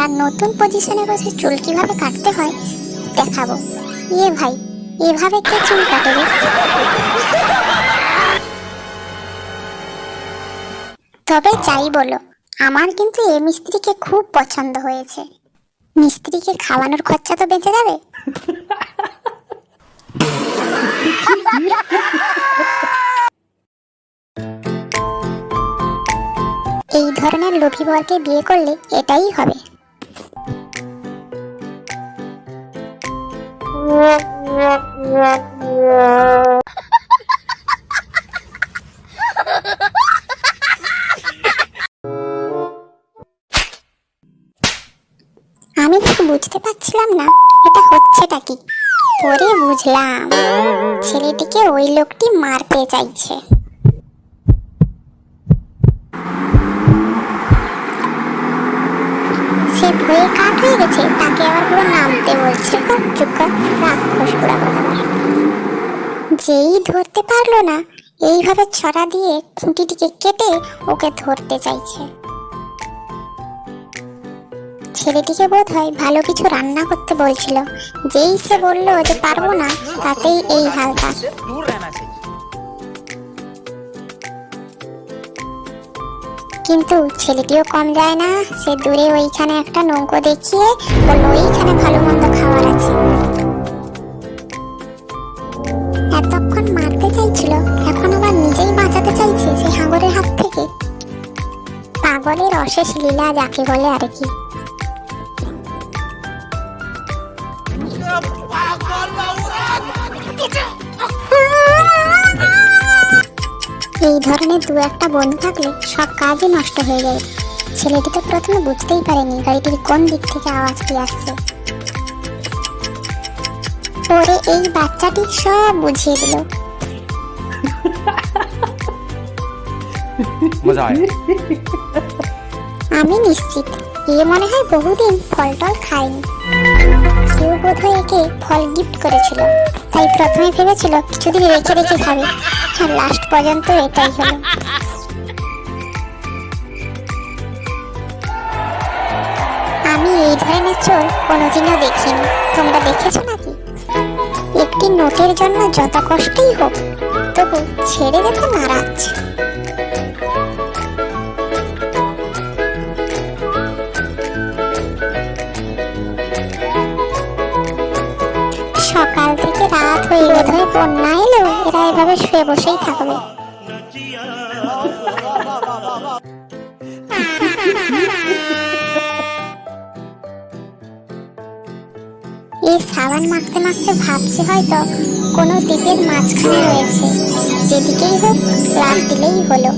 আর নতুন পজিশনে বসে চুল কিভাবে কাটতে হয় দেখাবো। ইয়ে ভাই, এভাবে কে চুল কাটে রে? তবে যাই বলো, আমার কিন্তু এ মিস্ত্রিকে খুব পছন্দ হয়েছে। মিস্ত্রিকে খাওয়ানোর খরচা তো বেঁচে যাবে। এই ধরনের লোভী বরকে বিয়ে করলে এটাই হবে। আমি ঠিক বুঝতে পারছিলাম না এটা হচ্ছেটা কি। পরে বুঝলাম ছেলেটিকে ওই লোকটি মারতে চাইছে। সে ভয়ে কাঠ হয়ে গেছে, তাকে আবার পুরো নামতে বলছে। চুপ কর, রাক্ষস পুরা কথা। যেই ধরতে পারলো না, এইভাবে ছড়া দিয়ে খুঁটিটিকে কেটে ওকে ধরতে চাইছে। ছেলেটিকে বোধ হয় ভালো কিছু রান্না করতে বলছিল। যেই সে বললো যে পারবো না, তাতেই এই হালকা। কিন্তু ছেলেটিও কম যায় না। সে দূরে ওইখানে একটা নৌকো দেখিয়ে বললো ওইখানে ভালো মন্দ খাবার আছে। এতক্ষণ মারতে চাইছিল, এখন আবার নিজেই বাঁচাতে চাইছে সেই হাঙরের হাত থেকে। পাগলের অশেষ লীলা যাকে বলে আর কি। এই ধরনের দু একটা বন্ধু থাকলে সব কাজই নষ্ট হয়ে যায়। ছেলেটি তো প্রথমে বুঝতেই পারেনি গাড়িটির কোন দিক থেকে আওয়াজ পেয়ে আসছে। পরে এই বাচ্চাটি সব বুঝিয়ে দিল। আমি নিশ্চিত এ মনে হয় বহুদিন ফল টল খায়নি। কেউ বোধহয় একে ফল গিফট করেছিল, তাই প্রথমে ভেবেছিল কিছুদিন রেখে রেখে খাবে, আর লাস্ট পর্যন্ত এটাই হলো। আমি এই ধরনের চোর কোনোদিনও দেখিনি। তোমরা দেখেছো নাকি? একটি নোটের জন্য যত কষ্টই হোক, তবু ছেড়ে যেতে নারাজ। সকাল থেকে রাত হয়ে বোধহয় বন্যা এলো, এরা এভাবে শুয়ে বসেই থাকবে। এই সাবান মাখতে মাখতে ভাবছে হয়তো কোনো দ্বীপের মাঝখানে রয়েছে। যেদিকেই হোক লাফ দিলেই হলো।